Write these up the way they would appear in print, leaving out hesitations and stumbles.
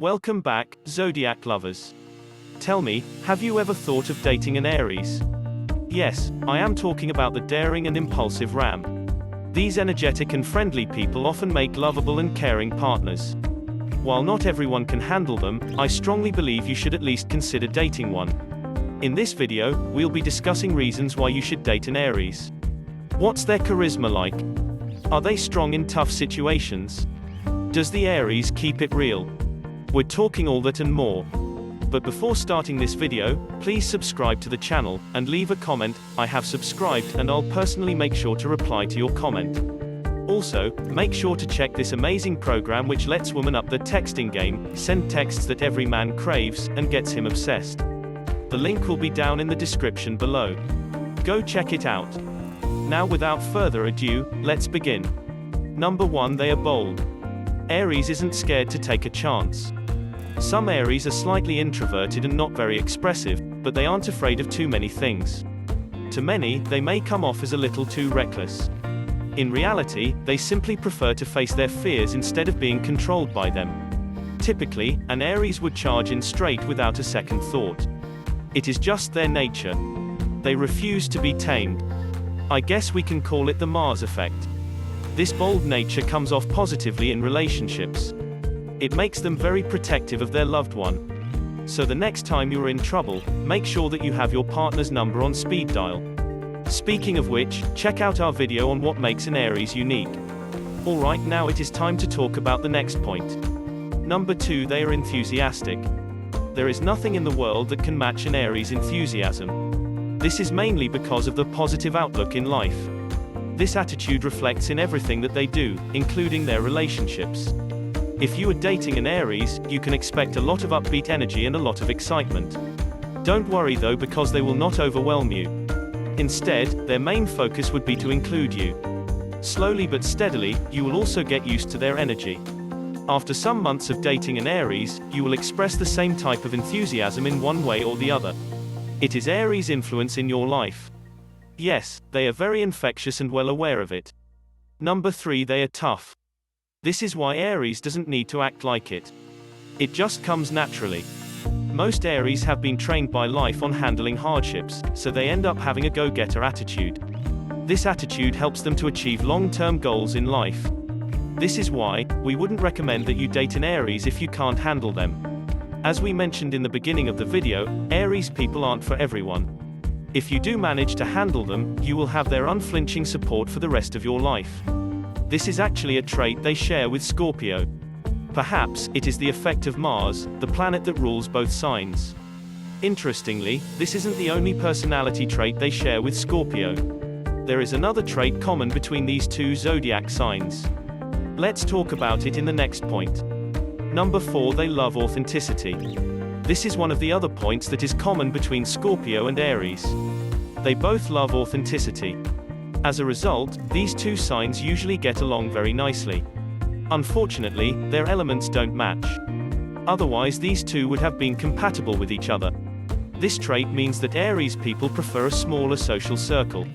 Welcome back, Zodiac lovers. Tell me, have you ever thought of dating an Aries? Yes, I am talking about the daring and impulsive ram. These energetic and friendly people often make lovable and caring partners. While not everyone can handle them, I strongly believe you should at least consider dating one. In this video, we'll be discussing reasons why you should date an Aries. What's their charisma like? Are they strong in tough situations? Does the Aries keep it real? We're talking all that and more. But before starting this video, please subscribe to the channel, and leave a comment. I have subscribed, and I'll personally make sure to reply to your comment. Also, make sure to check this amazing program which lets women up the texting game, send texts that every man craves, and gets him obsessed. The link will be down in the description below. Go check it out. Now without further ado, let's begin. Number 1, they are bold. Aries isn't scared to take a chance. Some Aries are slightly introverted and not very expressive, but they aren't afraid of too many things. To many, they may come off as a little too reckless. In reality, they simply prefer to face their fears instead of being controlled by them. Typically, an Aries would charge in straight without a second thought. It is just their nature. They refuse to be tamed. I guess we can call it the Mars effect. This bold nature comes off positively in relationships. It makes them very protective of their loved one. So the next time you're in trouble, make sure that you have your partner's number on speed dial. Speaking of which, check out our video on what makes an Aries unique. Alright, now it is time to talk about the next point. Number 2, they are enthusiastic. There is nothing in the world that can match an Aries' enthusiasm. This is mainly because of the positive outlook in life. This attitude reflects in everything that they do, including their relationships. If you are dating an Aries, you can expect a lot of upbeat energy and a lot of excitement. Don't worry though, because they will not overwhelm you. Instead, their main focus would be to include you. Slowly but steadily, you will also get used to their energy. After some months of dating an Aries, you will express the same type of enthusiasm in one way or the other. It is Aries' influence in your life. Yes, they are very infectious and well aware of it. Number 3, they are tough. This is why Aries doesn't need to act like it. It just comes naturally. Most Aries have been trained by life on handling hardships, so they end up having a go-getter attitude. This attitude helps them to achieve long-term goals in life. This is why we wouldn't recommend that you date an Aries if you can't handle them. As we mentioned in the beginning of the video, Aries people aren't for everyone. If you do manage to handle them, you will have their unflinching support for the rest of your life. This is actually a trait they share with Scorpio. Perhaps it is the effect of Mars, the planet that rules both signs. Interestingly, this isn't the only personality trait they share with Scorpio. There is another trait common between these two zodiac signs. Let's talk about it in the next point. Number 4, they love authenticity. This is one of the other points that is common between Scorpio and Aries. They both love authenticity. As a result, these two signs usually get along very nicely. Unfortunately, their elements don't match. Otherwise, these two would have been compatible with each other. This trait means that Aries people prefer a smaller social circle.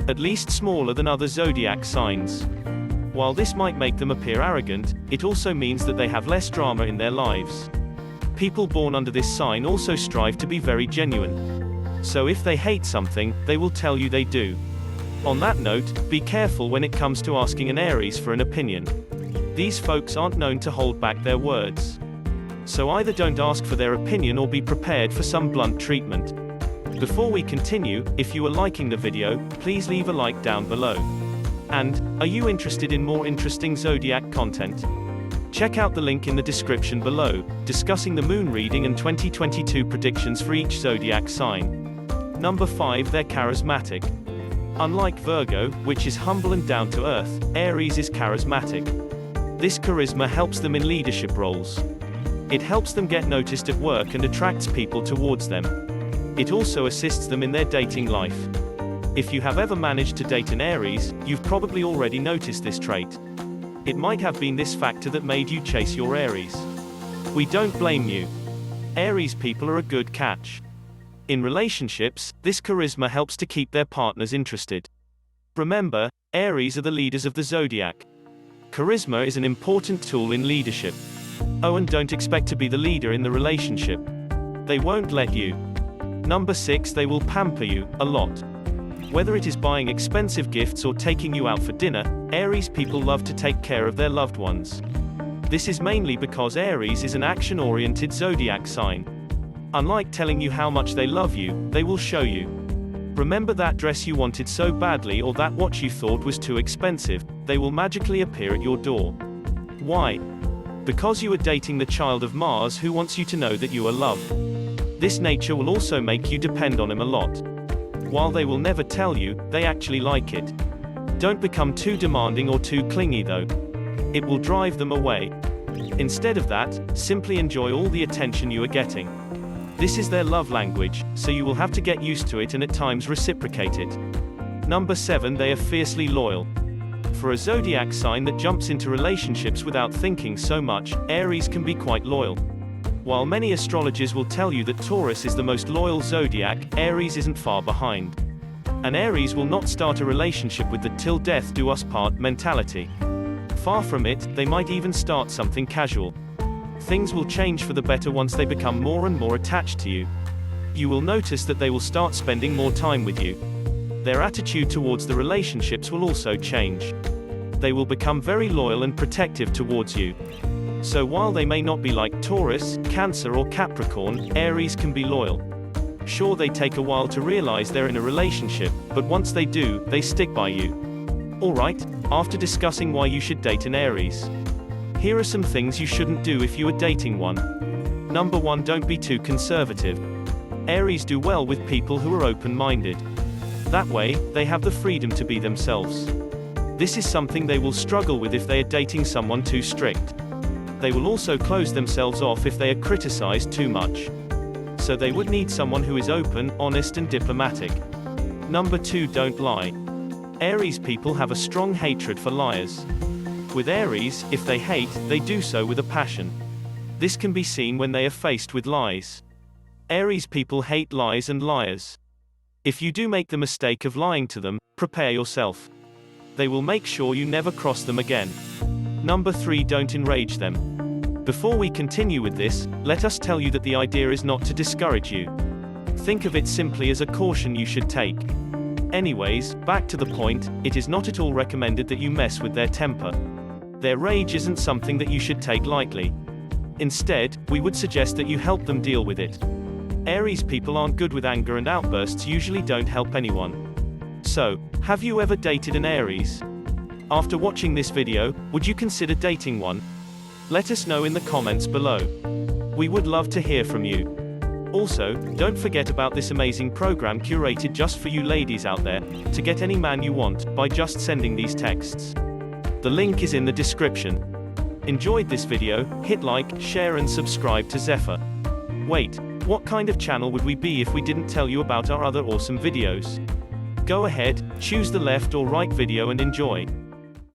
At least smaller than other zodiac signs. While this might make them appear arrogant, it also means that they have less drama in their lives. People born under this sign also strive to be very genuine. So if they hate something, they will tell you they do. On that note, be careful when it comes to asking an Aries for an opinion. These folks aren't known to hold back their words. So either don't ask for their opinion or be prepared for some blunt treatment. Before we continue, if you are liking the video, please leave a like down below. And, are you interested in more interesting zodiac content? Check out the link in the description below, discussing the moon reading and 2022 predictions for each zodiac sign. Number 5, they're charismatic. Unlike Virgo, which is humble and down to earth, Aries is charismatic. This charisma helps them in leadership roles. It helps them get noticed at work and attracts people towards them. It also assists them in their dating life. If you have ever managed to date an Aries, you've probably already noticed this trait. It might have been this factor that made you chase your Aries. We don't blame you. Aries people are a good catch. In relationships, this charisma helps to keep their partners interested. Remember, Aries are the leaders of the zodiac. Charisma is an important tool in leadership. Oh, and don't expect to be the leader in the relationship. They won't let you. Number 6, they will pamper you, a lot. Whether it is buying expensive gifts or taking you out for dinner, Aries people love to take care of their loved ones. This is mainly because Aries is an action-oriented zodiac sign. Unlike telling you how much they love you, they will show you. Remember that dress you wanted so badly or that watch you thought was too expensive? They will magically appear at your door. Why? Because you are dating the child of Mars who wants you to know that you are loved. This nature will also make you depend on him a lot. While they will never tell you, they actually like it. Don't become too demanding or too clingy though. It will drive them away. Instead of that, simply enjoy all the attention you are getting. This is their love language, so you will have to get used to it and at times reciprocate it. Number 7, they are fiercely loyal. For a zodiac sign that jumps into relationships without thinking so much, Aries can be quite loyal. While many astrologers will tell you that Taurus is the most loyal zodiac, Aries isn't far behind. An Aries will not start a relationship with the till death do us part mentality. Far from it, they might even start something casual. Things will change for the better once they become more and more attached to you. You will notice that they will start spending more time with you. Their attitude towards the relationships will also change. They will become very loyal and protective towards you. So while they may not be like Taurus, Cancer or Capricorn, Aries can be loyal. Sure, they take a while to realize they're in a relationship, but once they do, they stick by you. Alright, after discussing why you should date an Aries, here are some things you shouldn't do if you are dating one. Number 1, don't be too conservative. Aries do well with people who are open-minded. That way, they have the freedom to be themselves. This is something they will struggle with if they are dating someone too strict. They will also close themselves off if they are criticized too much. So they would need someone who is open, honest and diplomatic. Number 2, don't lie. Aries people have a strong hatred for liars. With Aries, if they hate, they do so with a passion. This can be seen when they are faced with lies. Aries people hate lies and liars. If you do make the mistake of lying to them, prepare yourself. They will make sure you never cross them again. Number 3, don't enrage them. Before we continue with this, let us tell you that the idea is not to discourage you. Think of it simply as a caution you should take. Anyways, back to the point, it is not at all recommended that you mess with their temper. Their rage isn't something that you should take lightly. Instead, we would suggest that you help them deal with it. Aries people aren't good with anger and outbursts usually don't help anyone. So, have you ever dated an Aries? After watching this video, would you consider dating one? Let us know in the comments below. We would love to hear from you. Also, don't forget about this amazing program curated just for you ladies out there, to get any man you want, by just sending these texts. The link is in the description. Enjoyed this video? Hit like, share and subscribe to Zephyr. Wait, what kind of channel would we be if we didn't tell you about our other awesome videos? Go ahead, choose the left or right video and enjoy.